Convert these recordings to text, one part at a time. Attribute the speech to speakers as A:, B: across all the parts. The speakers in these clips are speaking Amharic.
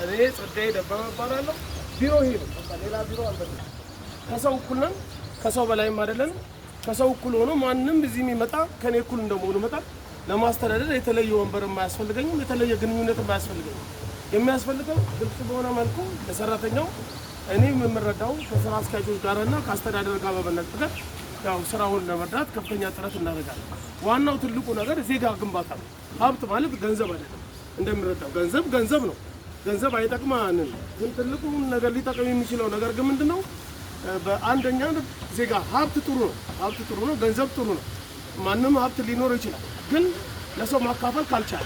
A: እኔ ጸጋዬ ደበበ እባላለሁ። ቢሮ ይሄ ነው። በቃ ሌላ ቢሮ አልበለም። ከሰው እኩል ነን፣ ከሰው በላይም አይደለም። ከሰው እኩል ሆኖ ማንም እዚህ የሚመጣ ከኔ እኩል እንደመሆኑ መጣ ለማስተዳደር የተለየ ወንበር የማያስፈልገኝም፣ የተለየ ግንኙነት የማያስፈልገኝም። የሚያስፈልገው ግልጽ በሆነ መልኩ ለሰራተኛው እኔ የምረዳው ከስራ አስኪያጆች ጋርና ከአስተዳደር ጋር በመነጋገር ያው ስራውን ለመርዳት ከፍተኛ ጥረት እናደርጋለን። ዋናው ትልቁ ነገር ዜጋ ግንባታ ነው። ሀብት ማለት ገንዘብ አይደለም። እንደምንረዳው ገንዘብ ነው። ገንዘብ አይጠቅማንም። ግን ትልቁ ነገር ሊጠቅም የሚችለው ነገር ግን ምንድነው? በአንደኛ ዜጋ ሀብት ጥሩ ነው፣ ገንዘብ ጥሩ ነው። ማንም ሀብት ሊኖር ይችላል። ግን ለሰው ማካፈል ካልቻለ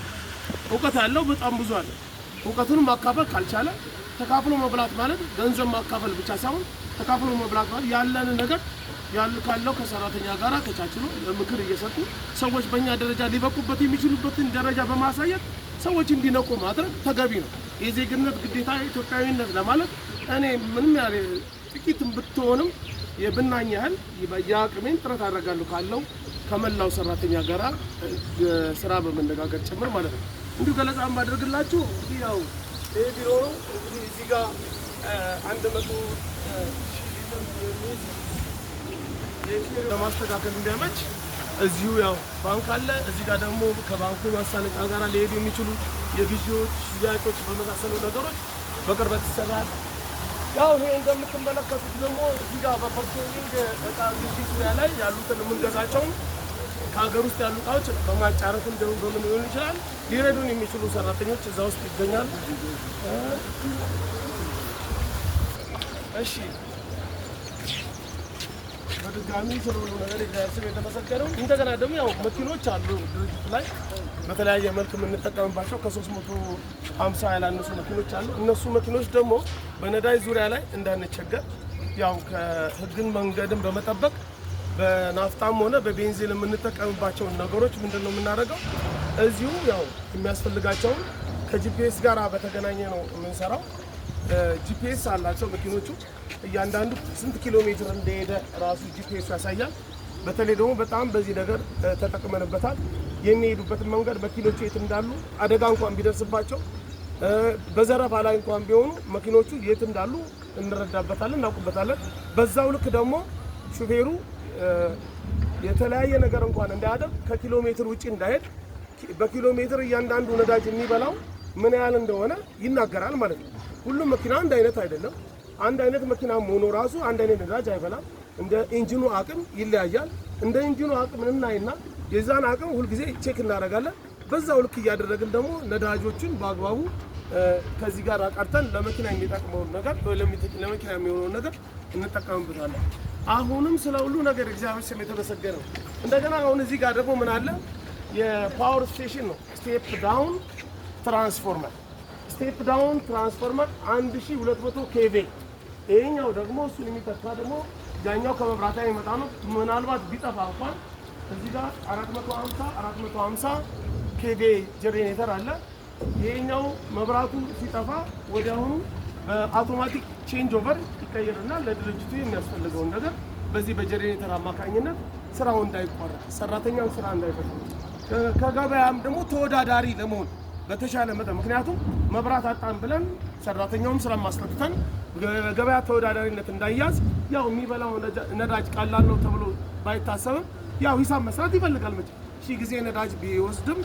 A: እውቀት ያለው በጣም ብዙ አለ። እውቀቱን ማካፈል ካልቻለ ተካፍሎ መብላት ማለት ገንዘብ ማካፈል ብቻ ሳይሆን ተካፍሎ መብላት ማለት ያለንን ነገር ካለው ከሰራተኛ ጋር ተቻችሎ ምክር እየሰጡ ሰዎች በእኛ ደረጃ ሊበቁበት የሚችሉበትን ደረጃ በማሳየት ሰዎች እንዲነቁ ማድረግ ተገቢ ነው። የዜግነት ግዴታ ኢትዮጵያዊነት ለማለት እኔ ምንም ያለ ጥቂት ብትሆንም የብናኝ ያህል የአቅሜን ጥረት አደርጋለሁ ካለው ከመላው ሰራተኛ ጋር ስራ በመነጋገር ጭምር ማለት ነው። እንዲሁ ገለጻ ማድረግላችሁ ያው ይሄ ቢሮ ነው። እንግዲህ እዚህ ጋር 100 ለማስተካከል እንዲያመች እዚሁ ያው ባንክ አለ። እዚህ ጋር ደግሞ ከባንኩ ማሳለጫ ጋር ሊሄዱ የሚችሉ የግዢዎች፣ ሽያጮች በመሳሰሉ ነገሮች በቅርበት ይሰራል። ያው ይሄ እንደምትመለከቱት ደግሞ እዚህ ጋር በፐርሶኒንግ እቃ ግዢ ዙሪያ ላይ ያሉትን የምንገዛቸውን ከሀገር ውስጥ ያሉ እቃዎች በማጫረት እንደው በምን ሊሆን ይችላል ሊረዱን የሚችሉ ሰራተኞች እዛ ውስጥ ይገኛሉ። እሺ በድጋሚ ስለሆነ ነገር ይደርስም የተመሰከረው እንደገና ደግሞ ያው መኪኖች አሉ ድርጅቱ ላይ በተለያየ መልክ የምንጠቀምባቸው ከ350 ያላነሱ መኪኖች አሉ። እነሱ መኪኖች ደግሞ በነዳጅ ዙሪያ ላይ እንዳንቸገር ያው ከህግን መንገድን በመጠበቅ በናፍጣም ሆነ በቤንዚን የምንጠቀምባቸውን ነገሮች ምንድነው የምናደርገው? እዚሁ ያው የሚያስፈልጋቸውን ከጂፒኤስ ጋር በተገናኘ ነው የምንሰራው። ጂፒኤስ አላቸው መኪኖቹ። እያንዳንዱ ስንት ኪሎ ሜትር እንደሄደ ራሱ ጂፒኤስ ያሳያል። በተለይ ደግሞ በጣም በዚህ ነገር ተጠቅመንበታል። የሚሄዱበትን መንገድ መኪኖቹ የት እንዳሉ አደጋ እንኳን ቢደርስባቸው በዘረፋ ላይ እንኳን ቢሆኑ መኪኖቹ የት እንዳሉ እንረዳበታለን፣ እናውቁበታለን። በዛው ልክ ደግሞ ሹፌሩ የተለያየ ነገር እንኳን እንዳያደርግ ከኪሎ ሜትር ውጪ እንዳይሄድ በኪሎ ሜትር እያንዳንዱ ነዳጅ የሚበላው ምን ያህል እንደሆነ ይናገራል ማለት ነው። ሁሉም መኪና አንድ አይነት አይደለም። አንድ አይነት መኪና ሆኖ ራሱ አንድ አይነት ነዳጅ አይበላም። እንደ ኢንጂኑ አቅም ይለያያል። እንደ ኢንጂኑ አቅም እናይና የዛን አቅም ሁልጊዜ ቼክ እናደርጋለን። በዛው ልክ እያደረግን ደግሞ ነዳጆችን በአግባቡ ከዚህ ጋር አቃርተን ለመኪና የሚጠቅመውን ነገር ለመኪና የሚሆነውን ነገር እንጠቀምበታለን። አሁንም ስለ ሁሉ ነገር እግዚአብሔር ስም የተመሰገነ ነው። እንደገና አሁን እዚህ ጋር ደግሞ ምን አለ? የፓወር ስቴሽን ነው። ስቴፕ ዳውን ትራንስፎርመር 1200 ኬቪ። ይሄኛው ደግሞ እሱን የሚተካ ደግሞ ያኛው ከመብራት ላይ የሚመጣ ነው። ምናልባት ቢጠፋ እንኳን እዚህ ጋር 450 ኬቪ ጀነሬተር አለ። ይሄኛው መብራቱ ሲጠፋ ወዲያውኑ በአውቶማቲክ ቼንጅ ኦቨር ይቀየርና ለድርጅቱ የሚያስፈልገውን ነገር በዚህ በጀነሬተር አማካኝነት ስራው እንዳይቋረጥ፣ ሰራተኛው ስራ እንዳይፈታ፣ ከገበያም ደግሞ ተወዳዳሪ ለመሆን በተሻለ መጠን ምክንያቱም መብራት አጣን ብለን ሰራተኛውም ስራ ማስፈትተን ገበያ ተወዳዳሪነት እንዳይያዝ ያው የሚበላው ነዳጅ ቀላል ነው ተብሎ ባይታሰብም ያው ሂሳብ መስራት ይፈልጋል። መቼ ሺህ ጊዜ ነዳጅ ቢወስድም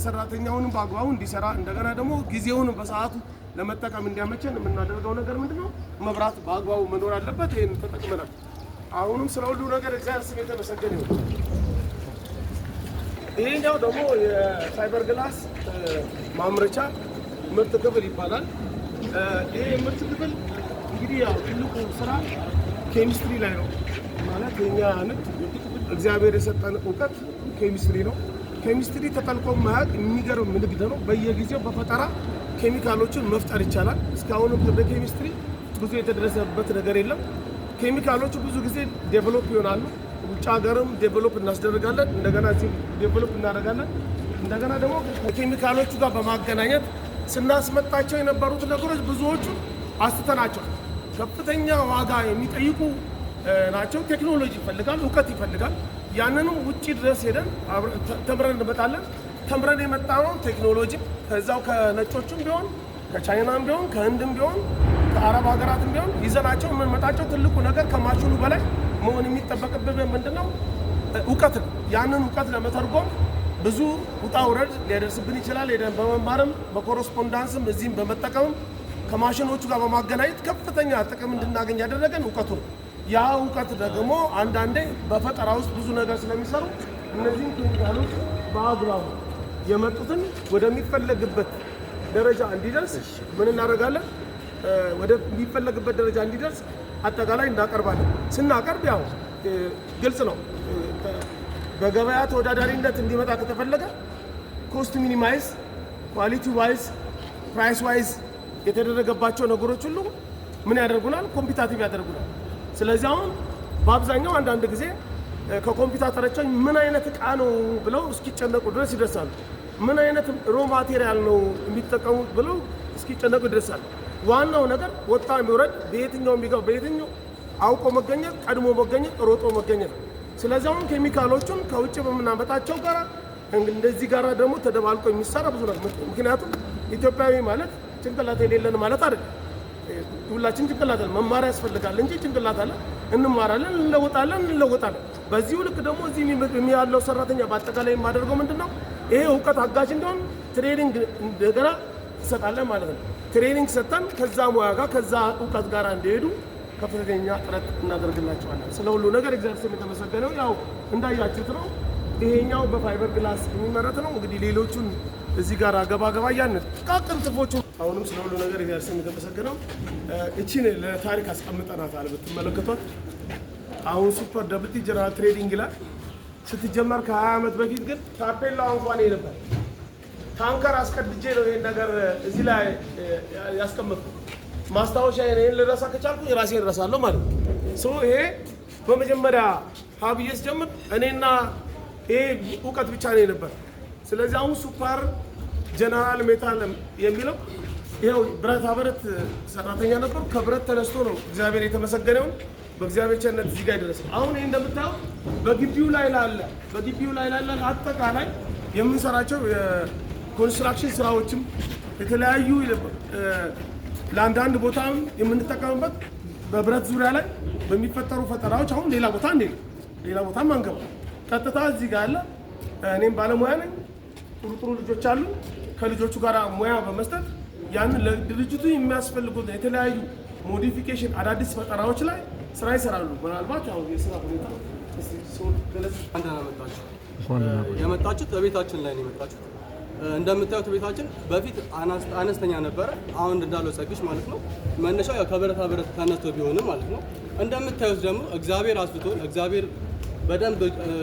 A: ሰራተኛውንም በአግባቡ እንዲሰራ እንደገና ደግሞ ጊዜውን በሰዓቱ ለመጠቀም እንዲያመቸን የምናደርገው ነገር ምንድነው? መብራት በአግባቡ መኖር አለበት። ይሄን ተጠቅመናል። አሁንም ስለ ሁሉ ነገር እግዚአብሔር ስም የተመሰገነ ይሁን። ይሄኛው ደግሞ የፋይበር ግላስ ማምረቻ ምርት ክፍል ይባላል። ይሄ ምርት ክፍል እንግዲህ ያው ትልቁ ስራ ኬሚስትሪ ላይ ነው ማለት የኛ ንግድ እግዚአብሔር የሰጠን እውቀት ኬሚስትሪ ነው። ኬሚስትሪ ተጠልቆ ማያቅ የሚገርም ንግድ ነው። በየጊዜው በፈጠራ ኬሚካሎችን መፍጠር ይቻላል። እስካሁንም በኬሚስትሪ ብዙ የተደረሰበት ነገር የለም። ኬሚካሎቹ ብዙ ጊዜ ዴቨሎፕ ይሆናሉ። ውጭ ሀገርም ዴቨሎፕ እናስደርጋለን፣ እንደገና እዚህ ዴቨሎፕ እናደርጋለን። እንደገና ደግሞ ከኬሚካሎቹ ጋር በማገናኘት ስናስመጣቸው የነበሩት ነገሮች ብዙዎቹ አስተናቸው ከፍተኛ ዋጋ የሚጠይቁ ናቸው። ቴክኖሎጂ ይፈልጋል፣ እውቀት ይፈልጋል። ያንንም ውጪ ድረስ ሄደን ተምረን እንመጣለን። ተምረን የመጣነው ቴክኖሎጂ ከዛው ከነጮቹም ቢሆን ከቻይናም ቢሆን ከህንድም ቢሆን ከአረብ ሀገራትም ቢሆን ይዘናቸው የምንመጣቸው ትልቁ ነገር ከማሽኑ በላይ መሆን የሚጠበቅብን ምንድነው? እውቀት ነው። ያንን እውቀት ለመተርጎም ብዙ ውጣ ውረድ ሊያደርስብን ይችላል። ሄደን በመማርም በኮረስፖንዳንስም እዚህም በመጠቀምም ከማሽኖቹ ጋር በማገናኘት ከፍተኛ ጥቅም እንድናገኝ ያደረገን እውቀቱ ነው። ያ እውቀት ደግሞ አንዳንዴ በፈጠራ ውስጥ ብዙ ነገር ስለሚሰሩ እነዚህን ኬሚካሎች በአግባቡ የመጡትን ወደሚፈለግበት ደረጃ እንዲደርስ ምን እናደርጋለን? ወደሚፈለግበት ደረጃ እንዲደርስ አጠቃላይ እናቀርባለን። ስናቀርብ ያው ግልጽ ነው። በገበያ ተወዳዳሪነት እንዲመጣ ከተፈለገ ኮስት ሚኒማይዝ፣ ኳሊቲ ዋይዝ፣ ፕራይስ ዋይዝ የተደረገባቸው ነገሮች ሁሉ ምን ያደርጉናል? ኮምፒታቲቭ ያደርጉናል። ስለዚህ አሁን በአብዛኛው አንዳንድ ጊዜ ከኮምፒውተሮቻችን ምን አይነት እቃ ነው ብለው እስኪጨነቁ ድረስ ይደርሳሉ። ምን አይነት ሮ ማቴሪያል ነው የሚጠቀሙት ብለው እስኪጨነቁ ይደርሳሉ። ዋናው ነገር ወጣ የሚወረድ በየትኛው የሚገባ በየትኛው አውቆ መገኘት፣ ቀድሞ መገኘት፣ ሮጦ መገኘት። ስለዚህ አሁን ኬሚካሎቹን ከውጭ በምናመጣቸው ጋር እንደዚህ ጋር ደግሞ ተደባልቆ የሚሰራ ብዙ ነገር። ምክንያቱም ኢትዮጵያዊ ማለት ጭንቅላት የሌለን ማለት አይደለም። ሁላችን ጭንቅላት አለ፣ መማር ያስፈልጋል እንጂ ጭንቅላት አለ፣ እንማራለን፣ እንለወጣለን። በዚሁ ልክ ደግሞ እዚህ ያለው ሰራተኛ በአጠቃላይ የማደርገው ምንድነው? ይሄ እውቀት አጋዥ እንዲሆን ትሬኒንግ እንደገና እንሰጣለን ማለት ነው። ትሬኒንግ ሰጥተን ከዛ ሙያ ጋር ከዛ እውቀት ጋር እንዲሄዱ ከፍተኛ ጥረት እናደርግላቸዋለን። ስለ ሁሉ ነገር እግዚአብሔር ስም የተመሰገነው። ያው እንዳያችሁት ነው። ይሄኛው በፋይበር ግላስ የሚመረት ነው። እንግዲህ ሌሎቹን እዚህ ጋር ገባ እያልን ጥቃቅን ጥፎቹ አሁንም ስለ ሁሉ ነገር እግዚአብሔር ስም የተመሰገነው። እቺን ለታሪክ አስቀምጠናታል ብትመለከቷት። አሁን ሱፐር ደብልቲ ጀነራል ትሬዲንግ ላይ ስትጀመር ከ20 ዓመት በፊት ግን ታፔላው እንኳን ነበር። ታንከር አስቀድጄ ነው ይሄን ነገር እዚህ ላይ ያስቀመጥኩት። ማስታወሻ ይሄን ልረሳ ከቻልኩ የራሴን እረሳለሁ ማለት ነው። ይሄ በመጀመሪያ ሀብዬስ ጀምር እኔና ይሄ እውቀት ብቻ ነው ነበር። ስለዚህ አሁን ሱፐር ጀነራል ሜታል የሚለው ይሄው ብረታ ብረት ሰራተኛ ነበር። ከብረት ተነስቶ ነው እግዚአብሔር የተመሰገነውን በእግዚአብሔር ቸርነት እዚህ ጋር ይደረሰ። አሁን ይሄ እንደምታየው በግቢው ላይ ላለ አጠቃላይ የምንሰራቸው የኮንስትራክሽን ስራዎችም የተለያዩ ለአንዳንድ ቦታም የምንጠቀምበት በብረት ዙሪያ ላይ በሚፈጠሩ ፈጠራዎች አሁን ሌላ ቦታም አንገባ። ቀጥታ እዚህ ጋር አለ። እኔም ባለሙያ ነኝ። ጥሩ ልጆች አሉ። ከልጆቹ ጋር ሙያ በመስጠት ያንን ለድርጅቱ የሚያስፈልጉት የተለያዩ ሞዲፊኬሽን አዳዲስ ፈጠራዎች ላይ ስራ ይሰራሉ። ምናልባት ያው የስራ ሁኔታ
B: የመጣችሁት በቤታችን ላይ ነው የመጣችሁት። እንደምታዩት ቤታችን በፊት አነስተኛ ነበረ። አሁን እንዳለው ጸግሽ ማለት ነው መነሻው ያው ከብረታ ብረት ተነስቶ ቢሆንም ማለት ነው። እንደምታዩት ደግሞ እግዚአብሔር አስብቶን እግዚአብሔር በደንብ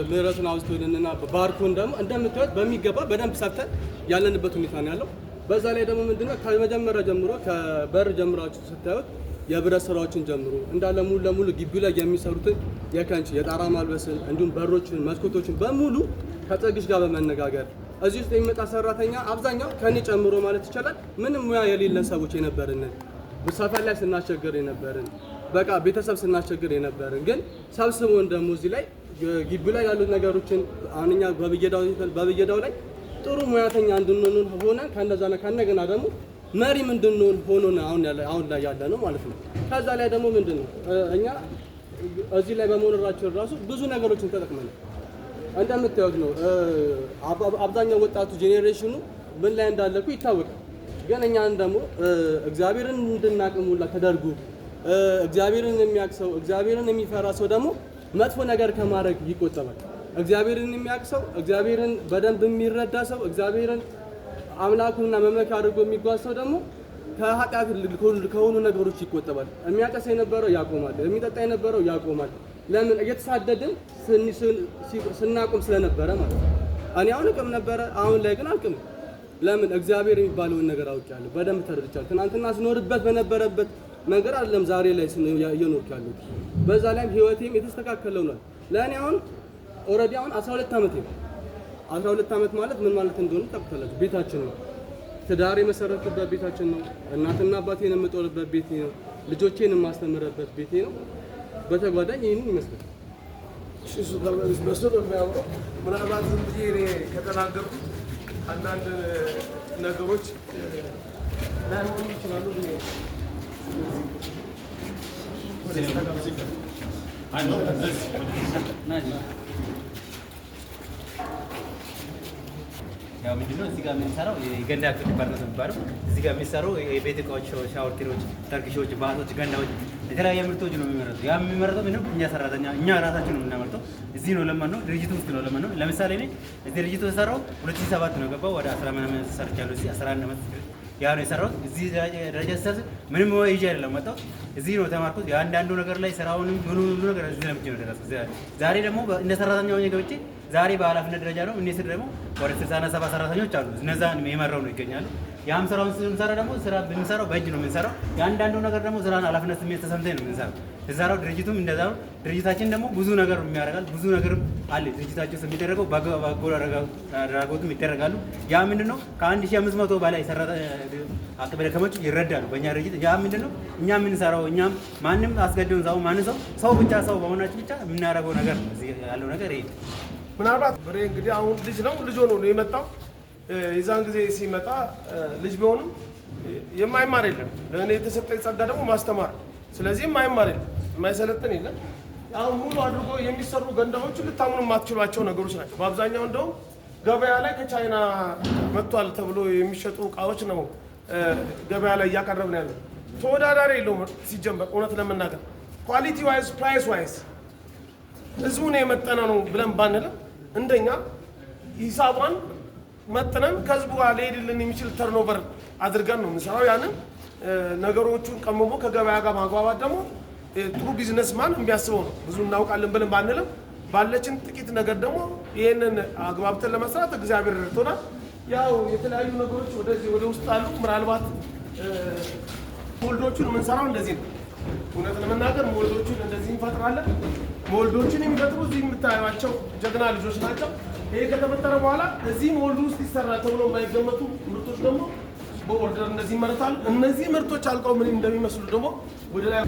B: ምሕረቱን አውጥቶልንና ባርኮን ደግሞ እንደምታዩት በሚገባ በደንብ ሰርተን ያለንበት ሁኔታ ነው ያለው። በዛ ላይ ደግሞ ምንድነው ከመጀመሪያ ጀምሮ ከበር ጀምራችሁ ስታዩት የብረት ስራዎችን ጀምሮ እንዳለ ሙሉ ለሙሉ ግቢው ላይ የሚሰሩትን የከንች የጣራ ማልበስን እንዲሁም በሮችን መስኮቶችን በሙሉ ከጸግሽ ጋር በመነጋገር እዚህ ውስጥ የሚመጣ ሰራተኛ አብዛኛው ከኔ ጨምሮ ማለት ይቻላል ምንም ሙያ የሌለን ሰዎች የነበርን ሰፈር ላይ ስናስቸግር የነበርን በቃ ቤተሰብ ስናስቸግር የነበርን ግን ሰብስቦን ደግሞ እዚህ ላይ ግቢው ላይ ያሉት ነገሮችን አሁንኛ በብየዳው ላይ ጥሩ ሙያተኛ እንድንሆን ሆነ ከነገና ደግሞ መሪም እንድንሆን ሆኖ አሁን ላይ ያለ ነው ማለት ነው። ከዛ ላይ ደግሞ ምንድነው እኛ እዚህ ላይ በመኖራችን ራሱ ብዙ ነገሮችን ተጠቅመናል። እንደምታዩት ነው አብዛኛው ወጣቱ ጄኔሬሽኑ ምን ላይ እንዳለኩ ይታወቃል። ግን እኛን ደግሞ እግዚአብሔርን እንድናቅሙላ ተደርጎ እግዚአብሔርን የሚያውቅ ሰው እግዚአብሔርን የሚፈራ ሰው ደግሞ መጥፎ ነገር ከማድረግ ይቆጠባል። እግዚአብሔርን የሚያውቅ ሰው እግዚአብሔርን በደንብ የሚረዳ ሰው እግዚአብሔርን አምላኩና መመኪያ አድርጎ የሚጓዝ ሰው ደግሞ ከኃጢአት ከሆኑ ነገሮች ይቆጠባል። የሚያጨስ የነበረው ያቆማል፣ የሚጠጣ የነበረው ያቆማል። ለምን እየተሳደድን ስናቆም ስለነበረ ማለት ነው። እኔ አሁን እቅም ነበረ፣ አሁን ላይ ግን አልቅም። ለምን እግዚአብሔር የሚባለውን ነገር አውቄያለሁ፣ በደንብ ተረድቻለሁ። ትናንትና ስኖርበት በነበረበት ነገር አይደለም ዛሬ ላይ እየኖርኩ ያለሁት። በዛ ላይም ህይወቴም የተስተካከለው ነው። ለእኔ አሁን ኦልሬዲ አሁን 12 ዓመት ነው። 12 ዓመት ማለት ምን ማለት እንደሆነ ታውቃላችሁ። ቤታችን ነው፣ ትዳር የመሰረትኩበት ቤታችን ነው፣ እናትና አባቴን የምጦርበት ቤቴ ነው፣ ልጆቼን የማስተምርበት ቤቴ ነው። በተጓዳኝ ይህንን ይመስላል።
A: እሱ ጋር መስሎ የሚያምረው ምናልባት ዝም ብዬ እኔ ከተናገርኩ አንዳንድ ነገሮች ላይሆኑ ይችላሉ።
C: ያው ምንድነው እዚህ ጋር የምንሰራው የገንዳ ዲፓርትመንት የሚባለው እዚህ ጋር የሚሰሩ የቤት እቃዎች፣ ሻወር ኪሮች፣ ተርኪሾች፣ ባቶች፣ ገንዳዎች የተለያየ ምርቶች ነው የሚመረቱ። ያ የሚመረተው ምንም እኛ ሰራተኛ እኛ ራሳችን ነው የምናመርተው። እዚህ ነው ለማን ነው ድርጅቱ ውስጥ ነው ለማን ነው። ለምሳሌ እኔ እዚህ ድርጅቱ የሰራው 2007 ነው የገባው። ወደ 10 ዓመት ሰርቻለሁ። እዚህ 11 ዓመት ያ ነው የሰራሁት። እዚህ ደረጃ ስደርስ ምንም ይዤ አይደለም መጣሁ። እዚህ ነው ተማርኩት። የአንዳንዱ ነገር ላይ ስራውንም ሁሉ ነገር እዚህ ለምጄ ነው ደረስኩት። ዛሬ ደግሞ እንደ ሰራተኛ ሆኜ ገብቼ ዛሬ በኃላፊነት ደረጃ ነው። እኔ ስር ደግሞ ወደ 67 ሰራተኞች አሉ። እነዛን የመራው ነው ይገኛሉ። ያም ስራውን ስንሰራ ደግሞ ስራ ብንሰራው በእጅ ነው የምንሰራው። የአንዳንዱ ነገር ደግሞ ስራን ኃላፊነት ስሜት ተሰምተኝ ነው የምንሰራው። እዛራው ድርጅቱም እንደዛ ነው። ድርጅታችን ደግሞ ብዙ ነገር የሚያደርጋል። ብዙ ነገር አለ ድርጅታችን ውስጥ የሚደረገው በጎ አድራጎትም ይደረጋሉ። ያ ምንድነው ከ1500 በላይ አቅመ ደካሞች ይረዳሉ በእኛ ድርጅት። ያ ምንድነው እኛ የምንሰራው እኛም ማንም አስገድዶን ሰው ብቻ ሰው በመሆናችን ብቻ የምናደርገው ነገር ነው። እዚህ ያለው ነገር ይሄ
A: ምናልባት በሬ እንግዲህ አሁን ልጅ ሆኖ ነው የመጣው። የዛን ጊዜ ሲመጣ ልጅ ቢሆንም የማይማር የለም። ለእኔ የተሰጠኝ ጸጋ ደግሞ ማስተማር። ስለዚህ የማይማር የለም፣ የማይሰለጥን የለም። አሁን ሙሉ አድርጎ የሚሰሩ ገንዳዎቹ ልታምኑ የማትችሏቸው ነገሮች ናቸው። በአብዛኛው እንደውም ገበያ ላይ ከቻይና መጥቷል ተብሎ የሚሸጡ እቃዎች ነው ገበያ ላይ እያቀረብን ያለው። ተወዳዳሪ የለውም ሲጀመር። እውነት ለመናገር ኳሊቲ ዋይዝ ፕራይስ ዋይዝ ህዝቡን የመጠነ ነው ብለን ባንልም እንደኛ ሂሳቧን መጥነን ከህዝቡ ጋር ሊሄድልን የሚችል ተርኖቨር አድርገን ነው የምንሰራው። ያንን ነገሮቹን ቀምሞ ከገበያ ጋር ማግባባት ደግሞ ጥሩ ቢዝነስማን የሚያስበው ነው። ብዙ እናውቃለን ብለን ባንልም ባለችን ጥቂት ነገር ደግሞ ይህንን አግባብተን ለመስራት እግዚአብሔር ረድቶናል። ያው የተለያዩ ነገሮች ወደዚህ ወደ ውስጥ አሉ። ምናልባት ሞልዶቹን የምንሰራው እንደዚህ ነው። እውነት ለመናገር ሞልዶቹን እንደዚህ እንፈጥራለን። ሞልዶቹን የሚፈጥሩ እዚህ የምታዩቸው ጀግና ልጆች ናቸው። ይሄ ከተፈጠረ በኋላ እዚህ ሞልዱ ውስጥ ይሰራል ተብሎ የማይገመቱ ምርቶች ደግሞ በኦርደር እንደዚህ ይመረታሉ። እነዚህ ምርቶች አልቀው ምን እንደሚመስሉ ደግሞ ወደ ላይ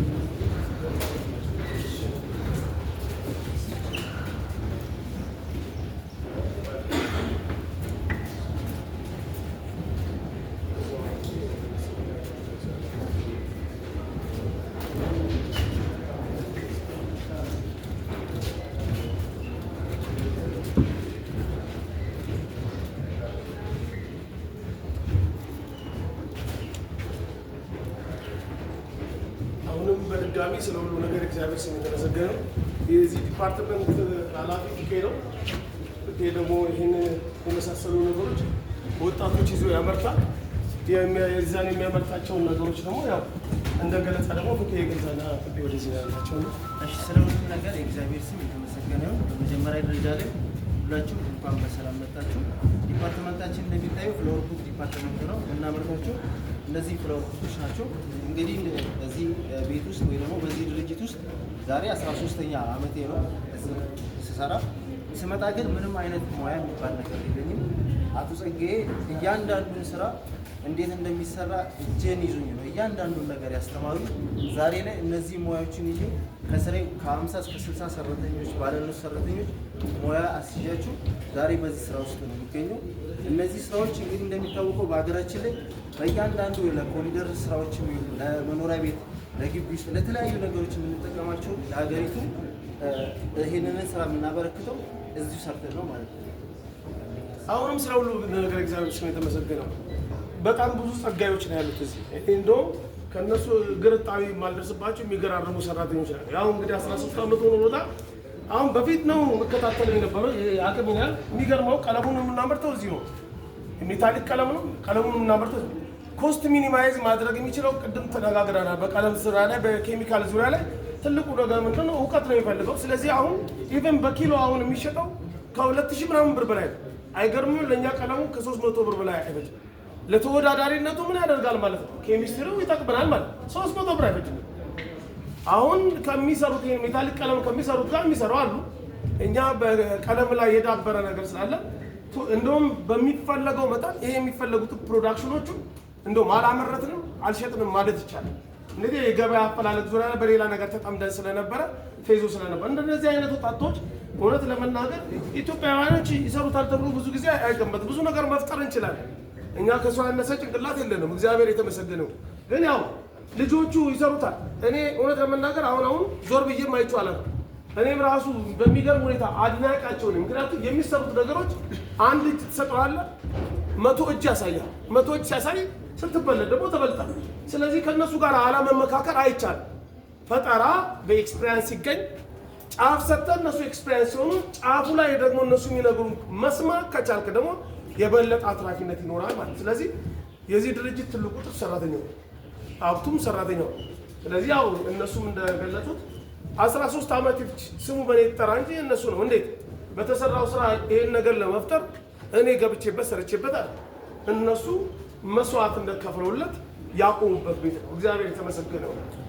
A: በድጋሚ ስለ ሁሉ ነገር እግዚአብሔር ስም የተመሰገነ ነው። የዚህ ዲፓርትመንት ኃላፊ ፊኬ ነው። ፊኬ ደግሞ ይህን የመሳሰሉ ነገሮች ወጣቶች ይዞ ያመርታል። የዛን የሚያመርታቸውን ነገሮች ደግሞ ያው እንደ ገለጻ ደግሞ ፊኬ የገዛና ፊኬ ወደዚህ ያላቸው ነው።
C: እሺ፣ ስለ ሁሉ ነገር የእግዚአብሔር ስም የተመሰገነ ነው። በመጀመሪያ ደረጃ ላይ ሁላችሁ እንኳን በሰላም መጣችሁ። ዲፓርትመንታችን እንደሚታየው ፍሎር ቡክ ዲፓርትመንት ነው የምናመርታቸው። እነዚህ ፍሎር ቡኮች ናቸው። እንግዲህ በዚህ ቤት ውስጥ ወይ ደግሞ በዚህ ድርጅት ውስጥ ዛሬ 13ኛ ዓመቴ ነው ስሰራ። ስመጣ ግን ምንም አይነት ሙያ የሚባል ነገር የለኝም። አቶ ጸጋዬ እያንዳንዱን ስራ እንዴት እንደሚሰራ እጄን ይዞኝ ነው እያንዳንዱን ነገር ያስተማሩ። ዛሬ ላይ እነዚህ ሙያዎችን ይዤ ከስሬ ከ50 እስከ 60 ሰራተኞች ባለነሱ ሰራተኞች ሙያ አስይዣችሁ ዛሬ በዚህ ስራ ውስጥ ነው የሚገኘው። እነዚህ ስራዎች እንግዲህ እንደሚታወቀው በሀገራችን ላይ በእያንዳንዱ ለኮሪደር ስራዎች የሚሆኑ ለመኖሪያ ቤት፣ ለግቢ ውስጥ ለተለያዩ ነገሮች የምንጠቀማቸው ለሀገሪቱ ይህንን ስራ የምናበረክተው እዚሁ ሰርተን ነው ማለት ነው።
A: አሁንም ስለ ሁሉ ነገር እግዚአብሔር ስም የተመሰገነው። በጣም ብዙ ጸጋዮች ነው ያሉት እዚህ። እንደውም ከእነሱ ግርጣዊ የማልደርስባቸው የሚገራረሙ ሰራተኞች ናቸው። ያው እንግዲህ 13 ዓመት ሆኖታል። አሁን በፊት ነው መከታተለው የነበረው አቅም ይላል። የሚገርመው ቀለሙን የምናመርተው እዚህ ነው። ሜታሊክ ቀለም ነው። ቀለሙን የምናመርተው ኮስት ሚኒማይዝ ማድረግ የሚችለው ቅድም ተነጋግረናል። በቀለም ስራ ላይ በኬሚካል ዙሪያ ላይ ትልቁ ነገር ምንድን ነው? እውቀት ነው የሚፈልገው። ስለዚህ አሁን ኢቨን በኪሎ አሁን የሚሸጠው ከ2000 ምናምን ብር በላይ ነው። አይገርምም? ለእኛ ቀለሙ ከ300 ብር በላይ አይፈጅም። ለተወዳዳሪነቱ ምን ያደርጋል ማለት ነው? ኬሚስትሪው ይጠቅመናል ማለት ነው። 300 ብር አይፈጅም። አሁን ከሚሰሩት ይሄን ሜታሊክ ቀለም ከሚሰሩት ጋር የሚሰሩ አሉ። እኛ በቀለም ላይ የዳበረ ነገር ስላለ እንደውም በሚፈለገው መጠን ይሄ የሚፈለጉት ፕሮዳክሽኖቹ እንደውም አላመረትንም አልሸጥንም ማለት ይቻላል። እንግዲህ የገበያ አፈላለግ ዙሪያ ላይ በሌላ ነገር ተጠምደን ስለነበረ ፌዞ ስለነበረ እንደነዚህ አይነት ወጣቶች እውነት ለመናገር ኢትዮጵያውያኖች ይሰሩታል ተብሎ ብዙ ጊዜ አይገመትም። ብዙ ነገር መፍጠር እንችላለን። እኛ ከሷ ያነሰ ጭንቅላት የለንም። እግዚአብሔር የተመሰገነው። ግን ያው ልጆቹ ይሰሩታል። እኔ እውነት ለመናገር አሁን ዞር ብዬም አይቼው አላውቅም። እኔም ራሱ በሚገርም ሁኔታ አድናቂያቸው ነኝ። ምክንያቱም የሚሰሩት ነገሮች አንድ እጅ ትሰጠዋለህ፣ 100 እጅ ያሳያል። 100 እጅ ሲያሳይ ስትበለጥ ደግሞ ተበልጣል። ስለዚህ ከእነሱ ጋር አለመመካከር አይቻልም። ፈጠራ በኤክስፒሪያንስ ሲገኝ ጫፍ ሰጥተህ እነሱ ኤክስፒሪያንስ ሲሆኑ ጫፉ ላይ ደግሞ እነሱ የሚነግሩ መስማት ከቻልክ ደግሞ የበለጠ አትራፊነት ይኖራል ማለት። ስለዚህ የዚህ ድርጅት ትልቁ ቁጥር ሰራተኛው ሀብቱም ሰራተኛው። ስለዚህ ያው እነሱም እንደገለጹት 13 ዓመት ስሙ በኔ ተጠራ እንጂ እነሱ ነው። እንዴት በተሰራው ስራ ይሄን ነገር ለመፍጠር እኔ ገብቼበት ሰርቼበት አለ እነሱ መስዋዕትነት ከፍለውለት ያቆሙበት ቤት ነው። እግዚአብሔር የተመሰገነ ነው።